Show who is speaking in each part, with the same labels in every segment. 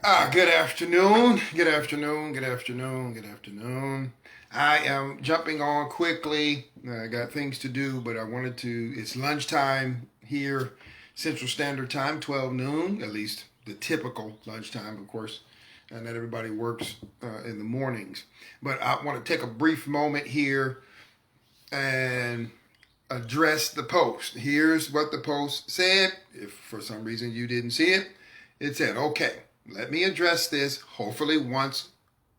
Speaker 1: Good afternoon. Good afternoon. Good afternoon. Good afternoon. I am jumping on quickly. I got things to do, but I wanted to. It's lunchtime here, Central Standard Time, 12 noon, at least the typical lunchtime, of course. And not everybody works in the mornings. But I want to take a brief moment here and address the post. Here's what the post said. If for some reason you didn't see it, it said, okay, let me address this hopefully once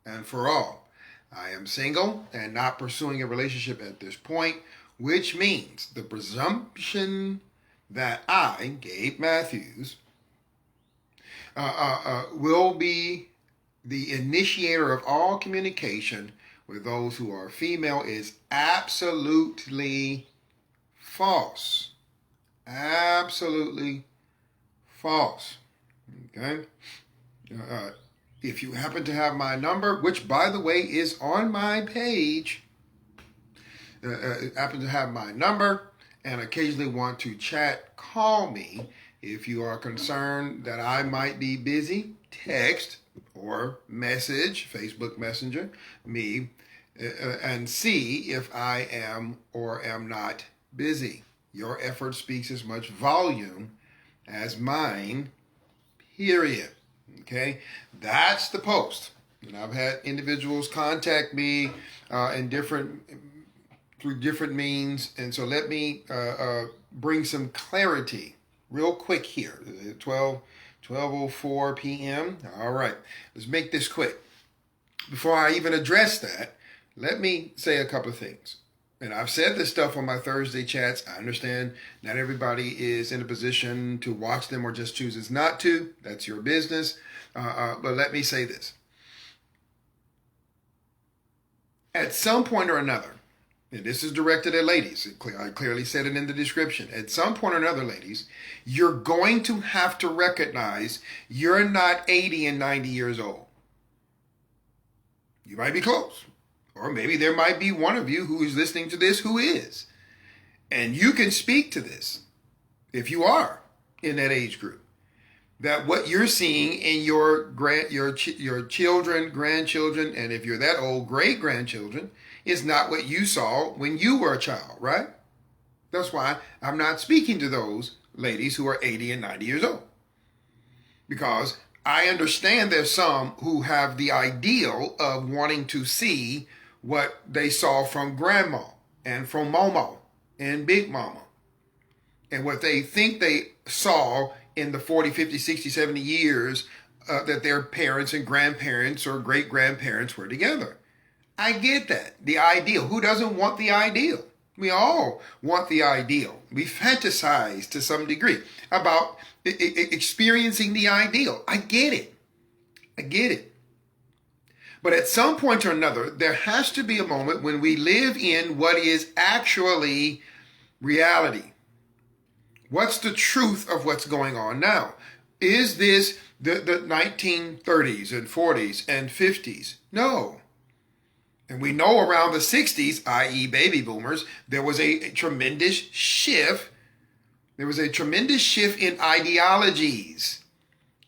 Speaker 1: and for all. I am single and not pursuing a relationship at this point, which means the presumption that I, Gabe Matthews, will be the initiator of all communication with those who are female is absolutely false. Absolutely false. Okay? If you happen to have my number, which by the way is on my page, happen to have my number and occasionally want to chat, call me. If you are concerned that I might be busy, text or message, Facebook Messenger, me, and see if I am or am not busy. Your effort speaks as much volume as mine, period. Okay, that's the post. And I've had individuals contact me through different means, and so let me bring some clarity real quick here. 12:04 p.m. All right, let's make this quick. Before I even address that, let me say a couple of things. And I've said this stuff on my Thursday chats. I understand not everybody is in a position to watch them or just chooses not to. That's your business. But let me say this. At some point or another, and this is directed at ladies, I clearly said it in the description. At some point or another, ladies, you're going to have to recognize you're not 80 and 90 years old. You might be close. Or maybe there might be one of you who is listening to this who is. And you can speak to this if you are in that age group. That what you're seeing in your children, grandchildren, and if you're that old, great-grandchildren, is not what you saw when you were a child, right? That's why I'm not speaking to those ladies who are 80 and 90 years old. Because I understand there's some who have the ideal of wanting to see what they saw from grandma and from Momo and Big Mama. And what they think they saw in the 40, 50, 60, 70 years that their parents and grandparents or great-grandparents were together. I get that. The ideal. Who doesn't want the ideal? We all want the ideal. We fantasize to some degree about experiencing the ideal. I get it. I get it. But at some point or another, there has to be a moment when we live in what is actually reality. What's the truth of what's going on now? Is this the 1930s and 40s and 50s? No. And we know around the 60s, i.e. baby boomers, there was a tremendous shift. There was a tremendous shift in ideologies.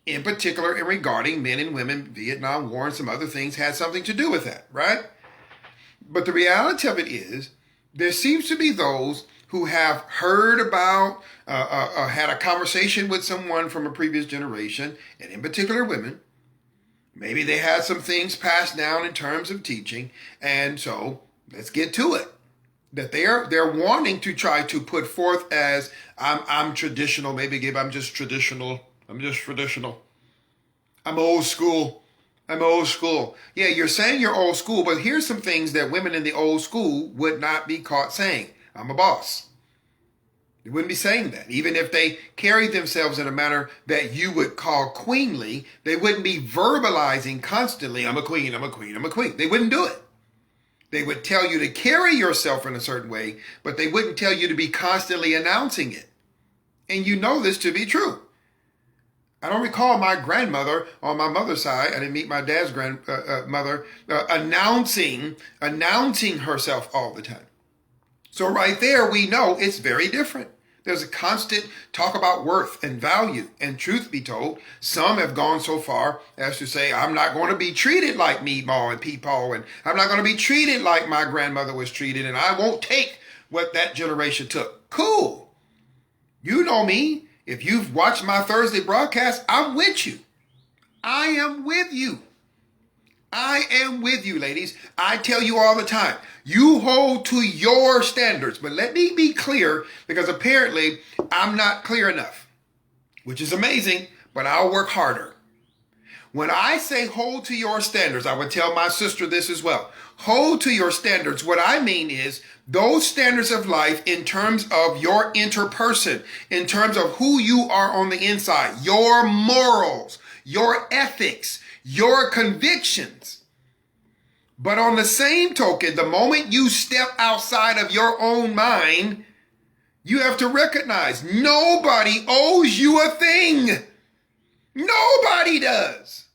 Speaker 1: In particular, in regarding men and women, Vietnam War and some other things had something to do with that, right? But the reality of it is, there seems to be those who have heard about, had a conversation with someone from a previous generation, and in particular women. Maybe they had some things passed down in terms of teaching, and so let's get to it. That they're wanting to try to put forth as I'm traditional. Maybe Gabe, I'm just traditional. I'm old school. Yeah, you're saying you're old school, but here's some things that women in the old school would not be caught saying. I'm a boss. They wouldn't be saying that. Even if they carried themselves in a manner that you would call queenly, they wouldn't be verbalizing constantly, I'm a queen, I'm a queen, I'm a queen. They wouldn't do it. They would tell you to carry yourself in a certain way, but they wouldn't tell you to be constantly announcing it. And you know this to be true. I don't recall my grandmother on my mother's side, I didn't meet my dad's grandmother, announcing herself all the time. So right there, we know it's very different. There's a constant talk about worth and value. And truth be told, some have gone so far as to say, I'm not going to be treated like Meatball and Peepaw, and I'm not going to be treated like my grandmother was treated, and I won't take what that generation took. Cool. You know me. If you've watched my Thursday broadcast, I'm with you. I am with you. I am with you, ladies. I tell you all the time, you hold to your standards. But let me be clear, because apparently I'm not clear enough, which is amazing, but I'll work harder. When I say hold to your standards, I would tell my sister this as well. Hold to your standards. What I mean is those standards of life in terms of your interperson, in terms of who you are on the inside, your morals, your ethics, your convictions. But on the same token, the moment you step outside of your own mind, you have to recognize nobody owes you a thing. Nobody does.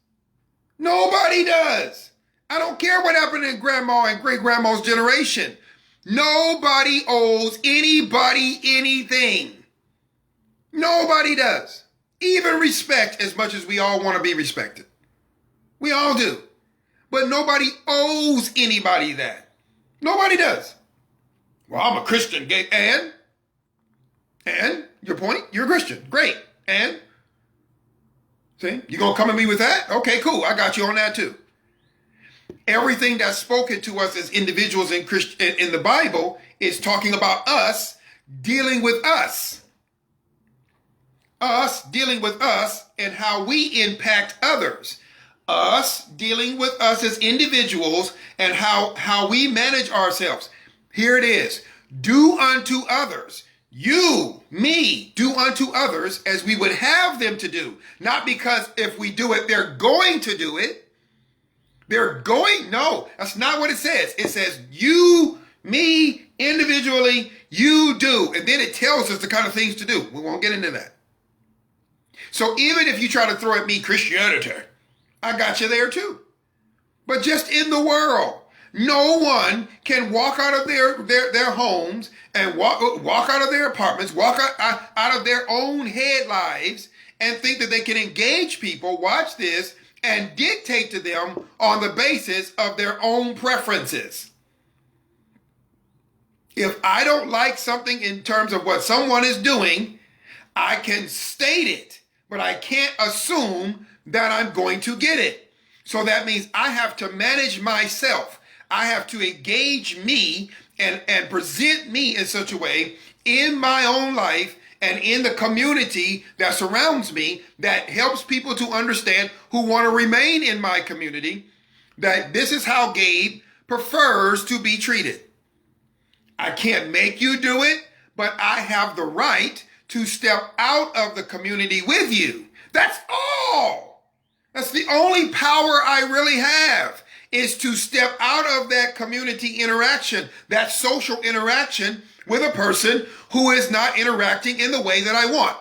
Speaker 1: Nobody does. I don't care what happened in grandma and great grandma's generation. Nobody owes anybody anything. Nobody does. Even respect, as much as we all want to be respected. We all do. But nobody owes anybody that. Nobody does. Well, I'm a Christian. And? Your point? You're a Christian. Great. And? See? You gonna come at me with that? Okay, cool. I got you on that too. Everything that's spoken to us as individuals in the Bible is talking about us dealing with us. Us dealing with us and how we impact others. Us dealing with us as individuals and how we manage ourselves. Here it is. Do unto others. You, me, do unto others as we would have them to do. Not because if we do it, they're going to do it. No, that's not what it says. It says you, me, individually, you do. And then it tells us the kind of things to do. We won't get into that. So even if you try to throw at me Christianity, I got you there too. But just in the world, no one can walk out of their homes and walk out of their apartments, walk out of their own head lives and think that they can engage people, watch this, and dictate to them on the basis of their own preferences. If I don't like something in terms of what someone is doing, I can state it, but I can't assume that I'm going to get it. So that means I have to manage myself. I have to engage me and present me in such a way in my own life and in the community that surrounds me that helps people to understand who want to remain in my community that this is how Gabe prefers to be treated. I can't make you do it, but I have the right to step out of the community with you. That's all. That's the only power I really have, is to step out of that community interaction, that social interaction with a person who is not interacting in the way that I want.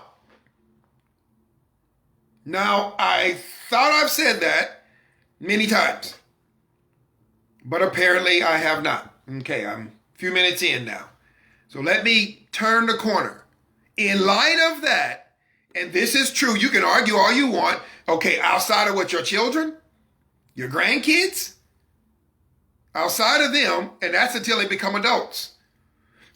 Speaker 1: Now, I thought I've said that many times, but apparently I have not. Okay, I'm a few minutes in now. So let me turn the corner. In light of that, and this is true, you can argue all you want, okay, outside of what, your children, your grandkids, outside of them, and that's until they become adults.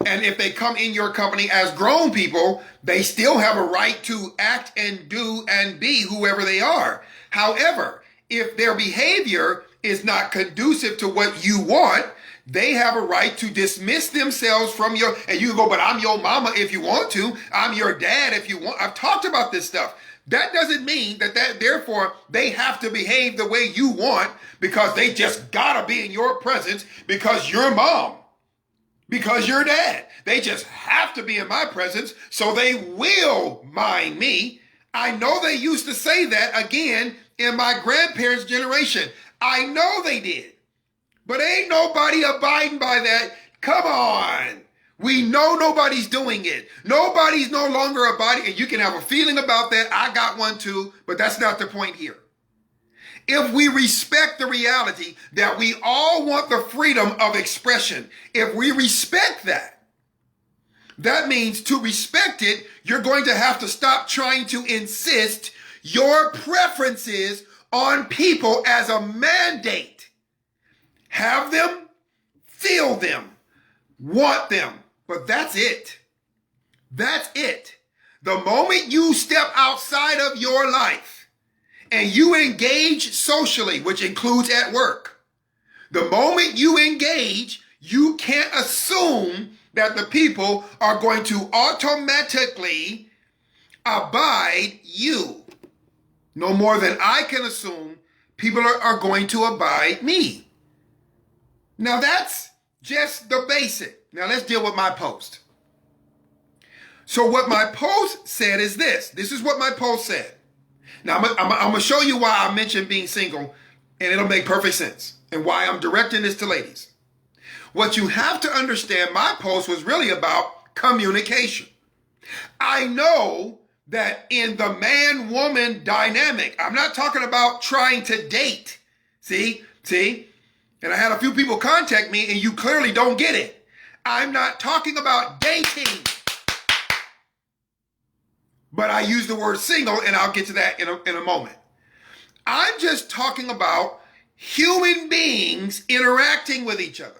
Speaker 1: And if they come in your company as grown people, they still have a right to act and do and be whoever they are. However, if their behavior is not conducive to what you want, they have a right to dismiss themselves from your, and you go, but I'm your mama if you want to. I'm your dad if you want. I've talked about this stuff. That doesn't mean that therefore they have to behave the way you want because they just gotta be in your presence because you're mom, because you're dad. They just have to be in my presence so they will mind me. I know they used to say that again in my grandparents' generation. I know they did. But ain't nobody abiding by that. Come on. We know nobody's doing it. Nobody's no longer abiding. And you can have a feeling about that. I got one too, but that's not the point here. If we respect the reality that we all want the freedom of expression, if we respect that, That means to respect it, you're going to have to stop trying to insist your preferences on people as a mandate. Have them, feel them, want them, but that's it. That's it. The moment you step outside of your life and you engage socially, which includes at work, the moment you engage, you can't assume that the people are going to automatically abide you. No more than I can assume people are going to abide me. Now that's just the basic. Now let's deal with my post. So what my post said is this. This is what my post said. Now I'm going to show you why I mentioned being single, and it'll make perfect sense, and why I'm directing this to ladies. What you have to understand, my post was really about communication. I know that in the man-woman dynamic, I'm not talking about trying to date. See? And I had a few people contact me, and you clearly don't get it. I'm not talking about dating. But I use the word single, and I'll get to that in a moment. I'm just talking about human beings interacting with each other.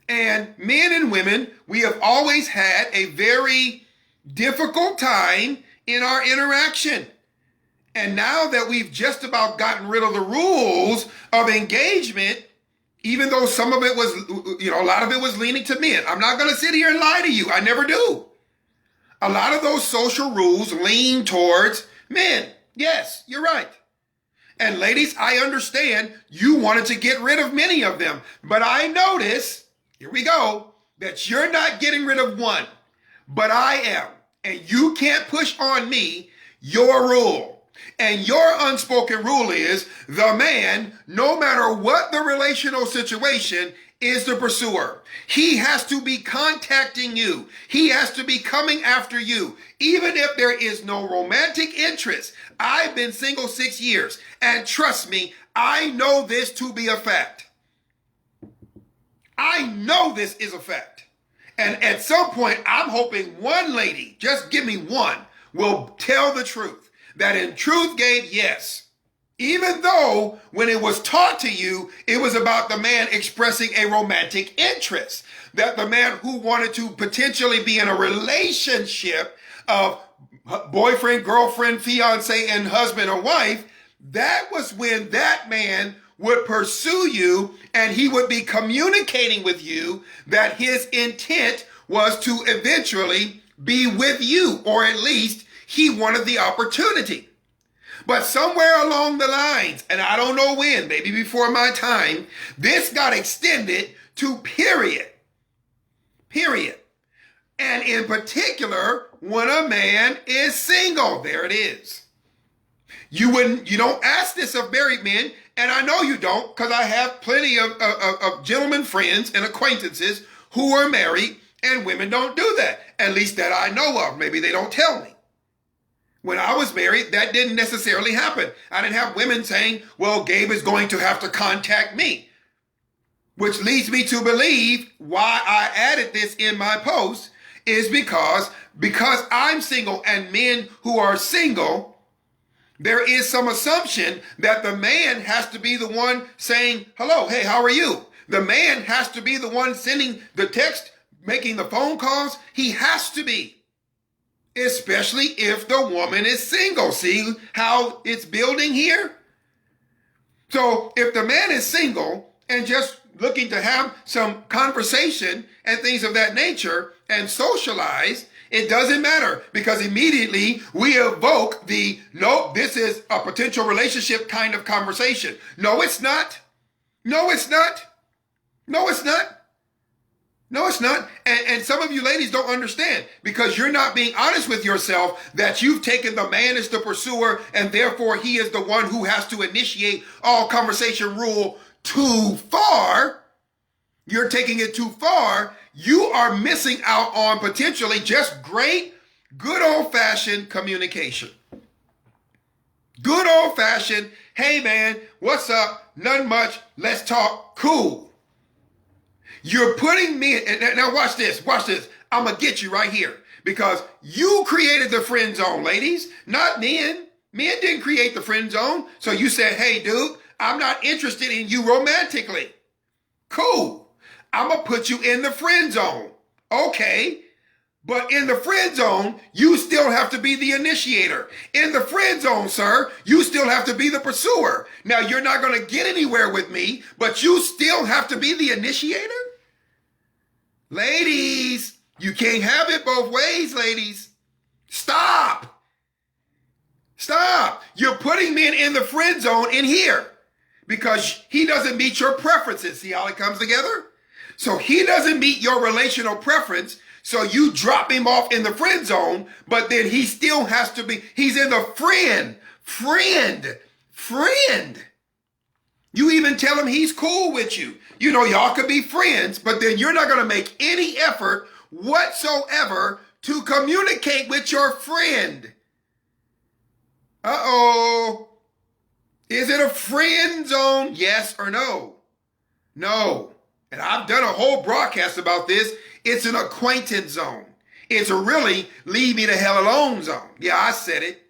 Speaker 1: And men and women, we have always had a very difficult time in our interaction. And now that we've just about gotten rid of the rules of engagement, even though some of it was, a lot of it was leaning to men. I'm not going to sit here and lie to you. I never do. A lot of those social rules lean towards men. Yes, you're right. And ladies, I understand you wanted to get rid of many of them. But I notice, here we go, that you're not getting rid of one, but I am. And you can't push on me your rule. And your unspoken rule is the man, no matter what the relational situation, is the pursuer. He has to be contacting you. He has to be coming after you, even if there is no romantic interest. I've been single 6 years, and trust me, I know this to be a fact. I know this is a fact. And at some point, I'm hoping one lady, just give me one, will tell the truth. That in truth gave yes. Even though when it was taught to you, it was about the man expressing a romantic interest. That the man who wanted to potentially be in a relationship of boyfriend, girlfriend, fiance, and husband or wife, that was when that man would pursue you and he would be communicating with you that his intent was to eventually be with you, or at least he wanted the opportunity. But somewhere along the lines, and I don't know when, maybe before my time, this got extended to period. And in particular, when a man is single, there it is. You don't ask this of married men, and I know you don't, because I have plenty of gentlemen friends and acquaintances who are married, and women don't do that. At least that I know of. Maybe they don't tell me. When I was married, that didn't necessarily happen. I didn't have women saying, well, Gabe is going to have to contact me. Which leads me to believe why I added this in my post is because I'm single and men who are single, there is some assumption that the man has to be the one saying, hello, hey, how are you? The man has to be the one sending the text, making the phone calls. He has to be. Especially if the woman is single. See how it's building here? So if the man is single and just looking to have some conversation and things of that nature and socialize, it doesn't matter, because immediately we evoke the, no, this is a potential relationship kind of conversation. No, it's not. No, it's not. No, it's not. No, it's not. And some of you ladies don't understand, because you're not being honest with yourself that you've taken the man as the pursuer and therefore he is the one who has to initiate all conversation rule too far. You're taking it too far. You are missing out on potentially just great, good old-fashioned communication. Good old-fashioned, hey man, what's up? Nothing much. Let's talk. Cool. You're putting me, now watch this. I'm going to get you right here because you created the friend zone, ladies, not men. Men didn't create the friend zone. So you said, hey, dude, I'm not interested in you romantically. Cool. I'm going to put you in the friend zone. Okay. But in the friend zone, you still have to be the initiator. In the friend zone, sir, you still have to be the pursuer. Now, you're not going to get anywhere with me, but you still have to be the initiator? Ladies, you can't have it both ways, ladies. Stop. Stop. You're putting men in the friend zone in here because he doesn't meet your preferences. See how it comes together? So he doesn't meet your relational preference. So you drop him off in the friend zone, but then he still has to be, he's in the friend. You even tell him he's cool with you. You know, y'all could be friends, but then you're not going to make any effort whatsoever to communicate with your friend. Uh-oh. Is it a friend zone? Yes or no? No. And I've done a whole broadcast about this. It's an acquaintance zone. It's a really leave me the hell alone zone. Yeah, I said it.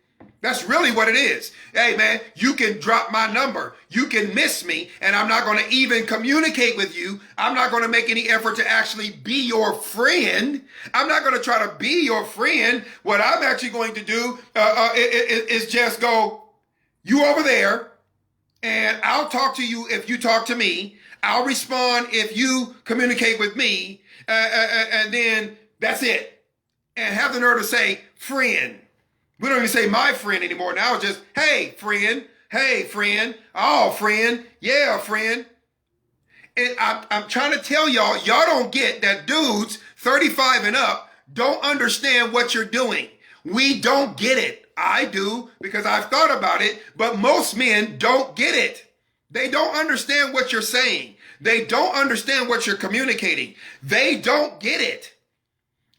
Speaker 1: That's really what it is. Hey, man, you can drop my number. You can miss me, and I'm not going to even communicate with you. I'm not going to make any effort to actually be your friend. I'm not going to try to be your friend. What I'm actually going to do is just go, you over there, and I'll talk to you if you talk to me. I'll respond if you communicate with me, and then that's it. And have the nerve to say, friend. We don't even say my friend anymore. Now it's just, hey, friend. Hey, friend. Oh, friend. Yeah, friend. And I'm trying to tell y'all don't get that dudes 35 and up don't understand what you're doing. We don't get it. I do because I've thought about it, but most men don't get it. They don't understand what you're saying. They don't understand what you're communicating. They don't get it.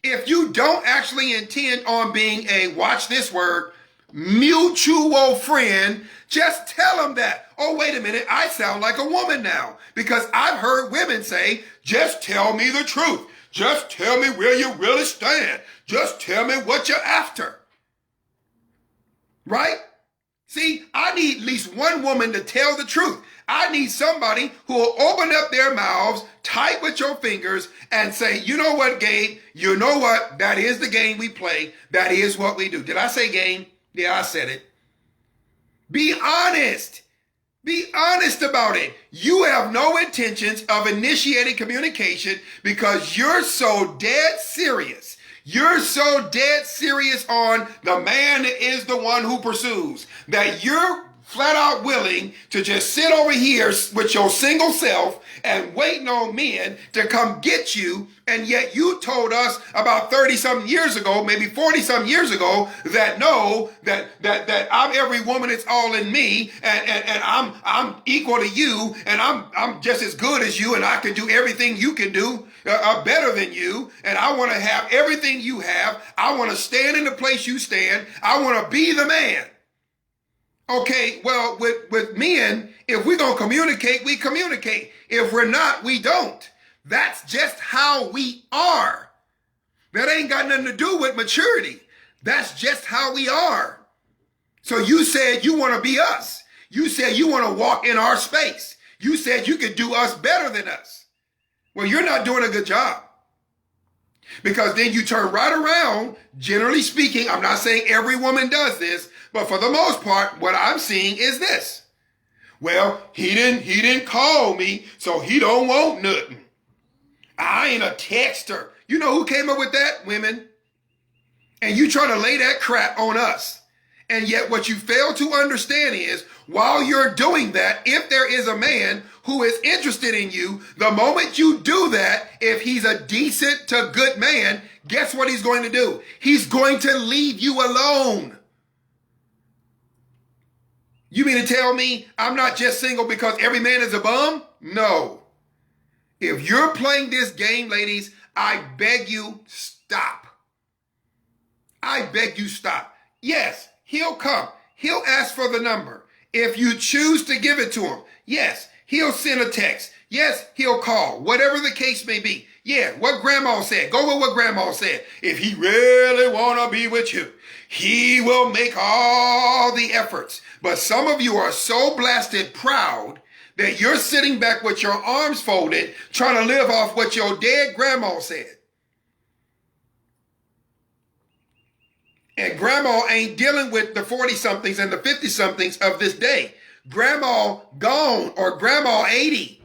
Speaker 1: If you don't actually intend on being a, watch this word, mutual friend, just tell them that. Oh, wait a minute, I sound like a woman now. Because I've heard women say, just tell me the truth. Just tell me where you really stand. Just tell me what you're after. Right? See, I need at least one woman to tell the truth. I need somebody who will open up their mouths, type with your fingers, and say, you know what, Gabe? You know what? That is the game we play. That is what we do. Did I say game? Yeah, I said it. Be honest. Be honest about it. You have no intentions of initiating communication because you're so dead serious. You're so dead serious on the man is the one who pursues that you're flat out willing to just sit over here with your single self and waiting on men to come get you. And yet you told us about 30-something years ago, maybe 40-something years ago, that no, that I'm every woman, it's all in me, and I'm equal to you, and I'm just as good as you, and I can do everything you can do better than you, and I want to have everything you have. I want to stand in the place you stand. I want to be the man. Okay, well, with men, if we're going to communicate, we communicate. If we're not, we don't. That's just how we are. That ain't got nothing to do with maturity. That's just how we are. So you said you want to be us. You said you want to walk in our space. You said you could do us better than us. Well, you're not doing a good job. Because then you turn right around, generally speaking, I'm not saying every woman does this, but for the most part, what I'm seeing is this. Well, he didn't call me, so he don't want nothing. I ain't a texter. You know who came up with that? Women. And you try to lay that crap on us. And yet what you fail to understand is while you're doing that, if there is a man who is interested in you, the moment you do that, if he's a decent to good man, guess what he's going to do? He's going to leave you alone. You mean to tell me I'm not just single because every man is a bum? No. If you're playing this game, ladies, I beg you, stop. I beg you, stop. Yes, he'll come. He'll ask for the number. If you choose to give it to him, yes, he'll send a text. Yes, he'll call. Whatever the case may be. Yeah, what grandma said. Go with what grandma said. If he really want to be with you, he will make all the efforts. But some of you are so blasted proud that you're sitting back with your arms folded, trying to live off what your dead grandma said. And grandma ain't dealing with the 40-somethings and the 50-somethings of this day. Grandma gone, or grandma 80,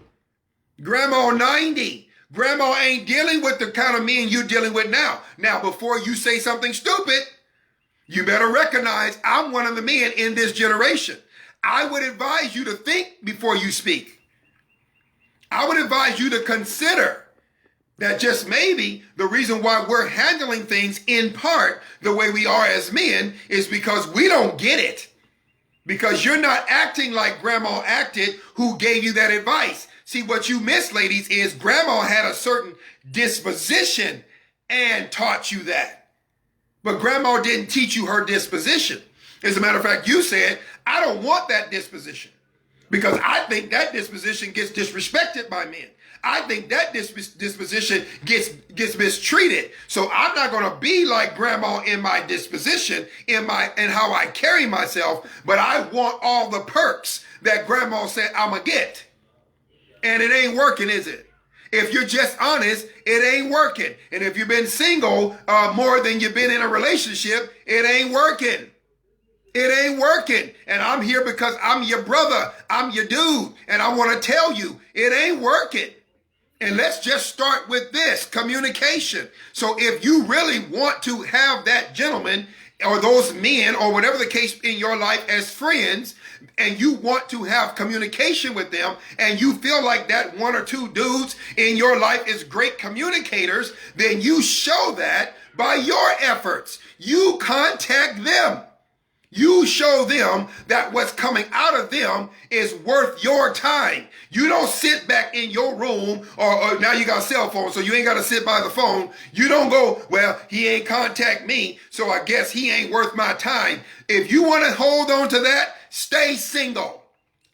Speaker 1: grandma 90. Grandma ain't dealing with the kind of men you're dealing with now. Now, before you say something stupid, you better recognize I'm one of the men in this generation. I would advise you to think before you speak. I would advise you to consider that just maybe the reason why we're handling things in part the way we are as men is because we don't get it. Because you're not acting like grandma acted, who gave you that advice. See, what you miss, ladies, is grandma had a certain disposition and taught you that. But grandma didn't teach you her disposition. As a matter of fact, you said, I don't want that disposition because I think that disposition gets disrespected by men. I think that disposition gets mistreated. So I'm not going to be like grandma in my disposition, in how I carry myself, but I want all the perks that grandma said I'm going to get. And it ain't working, is it? If you're just honest, it ain't working. And if you've been single more than you've been in a relationship, it ain't working. It ain't working. And I'm here because I'm your brother. I'm your dude. And I want to tell you, it ain't working. And let's just start with this, communication. So if you really want to have that gentleman or those men or whatever the case in your life as friends, and you want to have communication with them, and you feel like that one or two dudes in your life is great communicators, then you show that by your efforts. You contact them. You show them that what's coming out of them is worth your time. You don't sit back in your room or now you got a cell phone, so you ain't got to sit by the phone. You don't go, well, he ain't contact me, so I guess he ain't worth my time. If you want to hold on to that, stay single.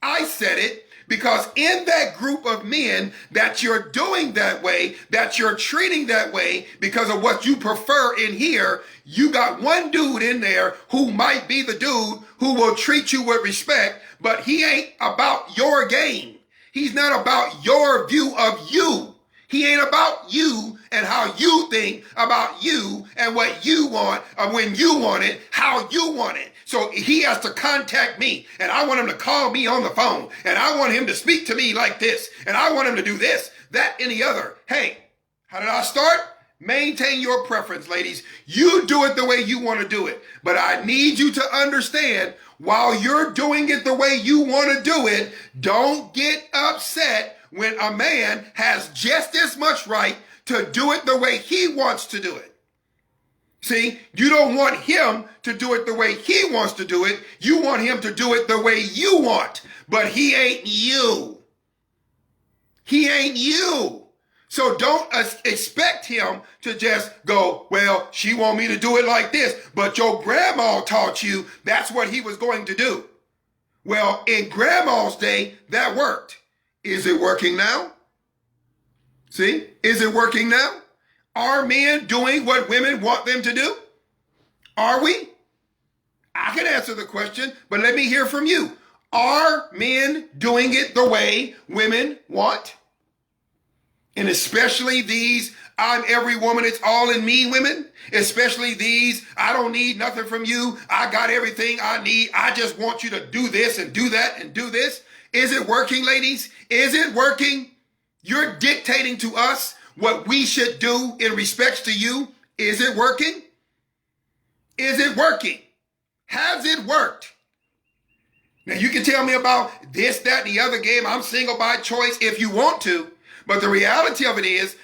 Speaker 1: I said it. Because in that group of men that you're doing that way, that you're treating that way because of what you prefer in here, you got one dude in there who might be the dude who will treat you with respect, but he ain't about your game. He's not about your view of you. He ain't about you and how you think about you and what you want or when you want it, how you want it. So he has to contact me, and I want him to call me on the phone, and I want him to speak to me like this, and I want him to do this, that, and the other. Hey, how did I start? Maintain your preference, ladies. You do it the way you want to do it. But I need you to understand, while you're doing it the way you want to do it, don't get upset when a man has just as much right to do it the way he wants to do it. See, you don't want him to do it the way he wants to do it. You want him to do it the way you want. But he ain't you. He ain't you. So don't expect him to just go, well, she want me to do it like this, but your grandma taught you that's what he was going to do. Well, in grandma's day, that worked. Is it working now? See, is it working now? Are men doing what women want them to do? Are we? I can answer the question, but let me hear from you. Are men doing it the way women want? And especially these, I'm every woman, it's all in me women. Especially these, I don't need nothing from you. I got everything I need. I just want you to do this and do that and do this. Is it working, ladies? Is it working? You're dictating to us what we should do in respects to you. Is it working? Is it working? Has it worked? Now you can tell me about this, that, and the other game. I'm single by choice if you want to. But the reality of it is,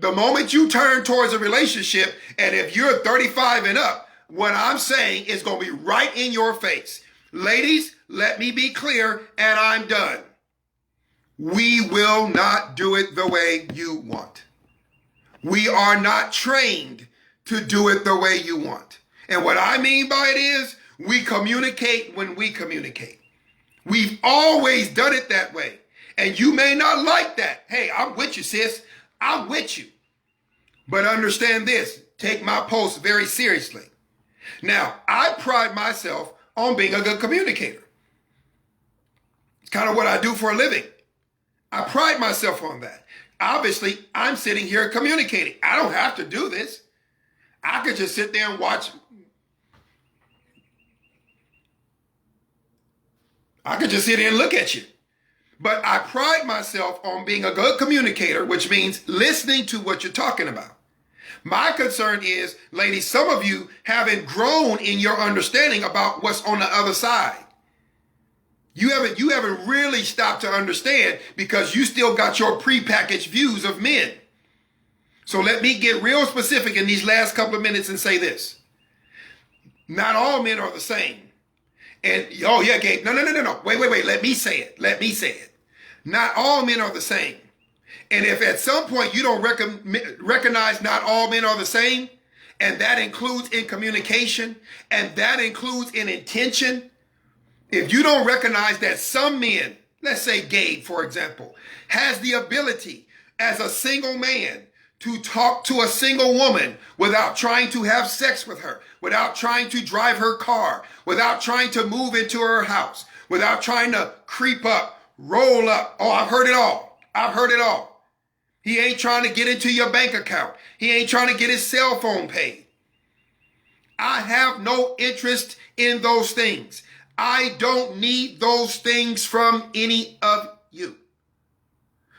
Speaker 1: the moment you turn towards a relationship, and if you're 35 and up, what I'm saying is going to be right in your face. Ladies, let me be clear, and I'm done. We will not do it the way you want. We are not trained to do it the way you want. And what I mean by it is, we communicate when we communicate. We've always done it that way. And you may not like that. Hey, I'm with you, sis. I'm with you. But understand this, take my posts very seriously. Now, I pride myself on being a good communicator. It's kind of what I do for a living. I pride myself on that. Obviously, I'm sitting here communicating. I don't have to do this. I could just sit there and watch. I could just sit here and look at you. But I pride myself on being a good communicator, which means listening to what you're talking about. My concern is, ladies, some of you haven't grown in your understanding about what's on the other side. You haven't really stopped to understand because you still got your prepackaged views of men. So let me get real specific in these last couple of minutes and say this. Not all men are the same. And, oh yeah, Gabe, no. Wait. Let me say it. Not all men are the same. And if at some point you don't recognize not all men are the same, and that includes in communication, and that includes in intention, if you don't recognize that some men, let's say Gabe, for example, has the ability as a single man to talk to a single woman without trying to have sex with her, without trying to drive her car, without trying to move into her house, without trying to creep up, roll up. Oh, I've heard it all. He ain't trying to get into your bank account. He ain't trying to get his cell phone paid. I have no interest in those things. I don't need those things from any of you.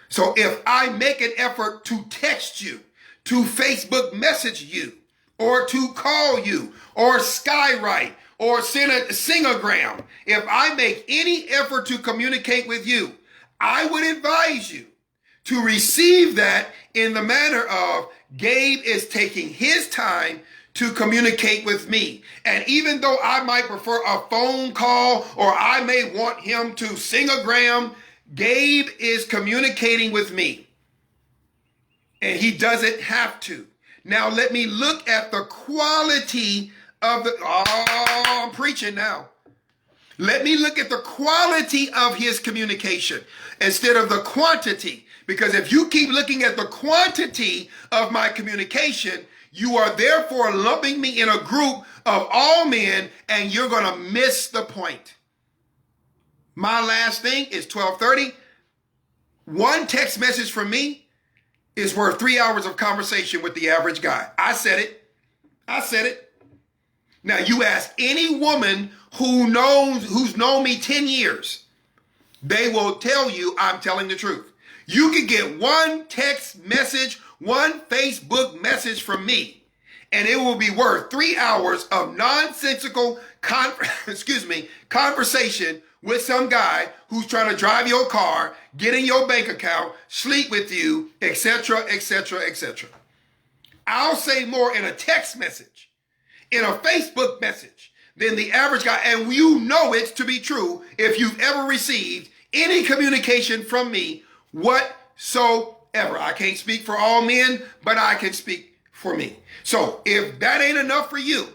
Speaker 1: So if I make an effort to text you, to Facebook message you, or to call you, or skywrite, or send a singogram, if I make any effort to communicate with you, I would advise you to receive that in the manner of Gabe is taking his time to communicate with me. And even though I might prefer a phone call or I may want him to singogram, Gabe is communicating with me. And he doesn't have to. Now let me look at the quality of the, I'm preaching now. Let me look at the quality of his communication instead of the quantity. Because if you keep looking at the quantity of my communication, you are therefore lumping me in a group of all men and you're going to miss the point. My last thing is 12:30. One text message from me is worth 3 hours of conversation with the average guy. I said it. Now you ask any woman who's known me 10 years, they will tell you I'm telling the truth. You can get one text message, one Facebook message from me, and it will be worth 3 hours of nonsensical conversation with some guy who's trying to drive your car, get in your bank account, sleep with you, etc., etc., etc. I'll say more in a text message, in a Facebook message, than the average guy, and you know it to be true if you've ever received any communication from me whatsoever. I can't speak for all men, but I can speak for me. So if that ain't enough for you,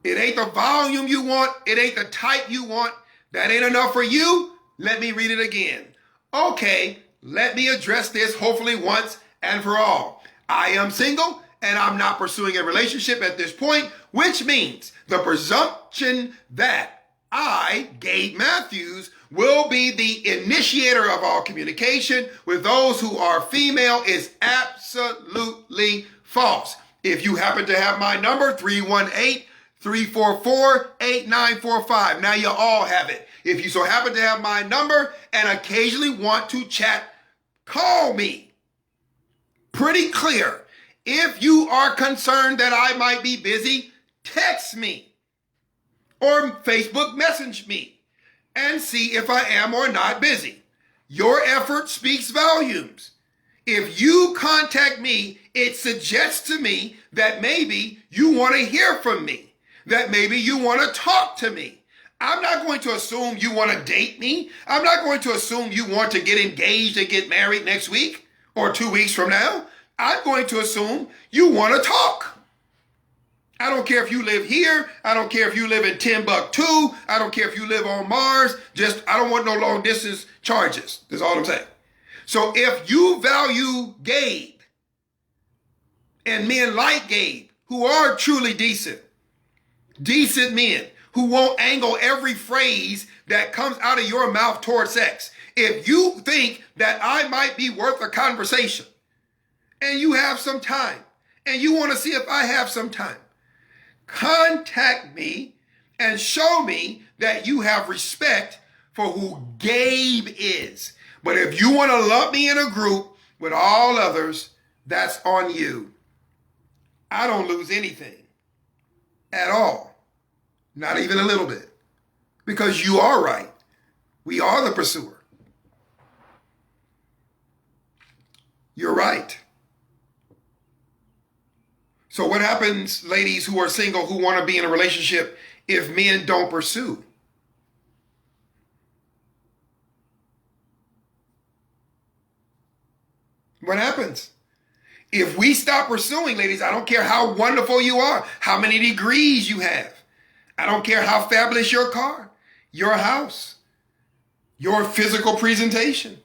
Speaker 1: it ain't the volume you want, it ain't the type you want, that ain't enough for you, let me read it again. Okay, let me address this hopefully once and for all. I am single and I'm not pursuing a relationship at this point, which means the presumption that I, Gabe Matthews, will be the initiator of all communication with those who are female is absolutely false. If you happen to have my number, 318-344-8945. Now you all have it. If you so happen to have my number and occasionally want to chat, call me. Pretty clear. If you are concerned that I might be busy, text me or Facebook message me and see if I am or not busy. Your effort speaks volumes. If you contact me, it suggests to me that maybe you want to hear from me, that maybe you want to talk to me. I'm not going to assume you want to date me. I'm not going to assume you want to get engaged and get married next week or 2 weeks from now. I'm going to assume you want to talk. I don't care if you live here. I don't care if you live in Timbuktu. I don't care if you live on Mars. I don't want no long distance charges. That's all I'm saying. So if you value Gabe, and men like Gabe who are truly decent men who won't angle every phrase that comes out of your mouth toward sex. If you think that I might be worth a conversation and you have some time and you want to see if I have some time, contact me and show me that you have respect for who Gabe is. But if you want to lump me in a group with all others, that's on you. I don't lose anything at all. Not even a little bit. Because you are right. We are the pursuer. You're right. So what happens, ladies who are single, who want to be in a relationship, if men don't pursue? What happens? If we stop pursuing, ladies, I don't care how wonderful you are, how many degrees you have. I don't care how fabulous your car, your house, your physical presentation.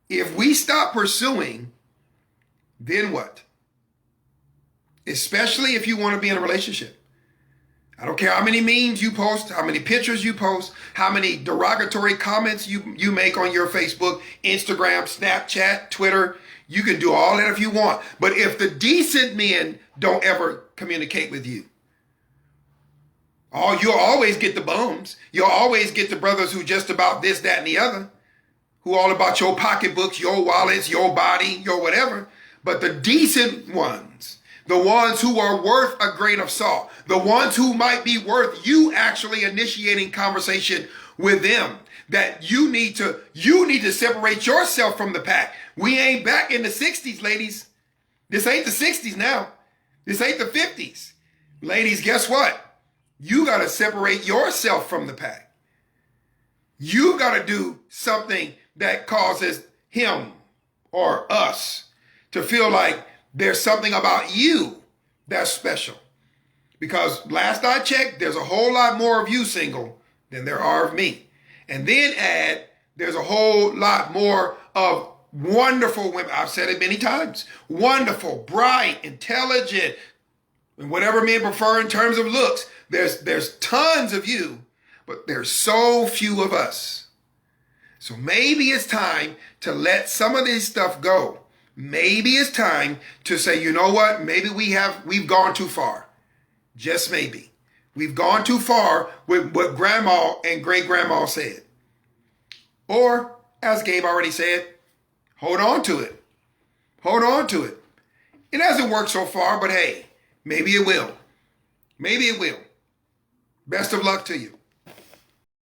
Speaker 1: If we stop pursuing, then what? Especially if you want to be in a relationship. I don't care how many memes you post, how many pictures you post, how many derogatory comments you make on your Facebook, Instagram, Snapchat, Twitter. You can do all that if you want. But if the decent men don't ever communicate with you, you'll always get the bums. You'll always get the brothers who just about this, that, and the other, who all about your pocketbooks, your wallets, your body, your whatever. But the decent ones, the ones who are worth a grain of salt, the ones who might be worth you actually initiating conversation with them, that you need to separate yourself from the pack. We ain't back in the 60s, ladies. This ain't the 60s now. This ain't the 50s. Ladies, guess what? You got to separate yourself from the pack. You got to do something that causes him or us to feel like there's something about you that's special. Because last I checked, there's a whole lot more of you single than there are of me. And then add, there's a whole lot more of wonderful women. I've said it many times. Wonderful, bright, intelligent, and whatever men prefer in terms of looks. There's tons of you, but there's so few of us. So maybe it's time to let some of this stuff go. Maybe it's time to say, you know what? Maybe we've gone too far. Just maybe. We've gone too far with what grandma and great grandma said. Or, as Gabe already said, hold on to it. Hold on to it. It hasn't worked so far, but hey, maybe it will. Maybe it will. Best of luck to you.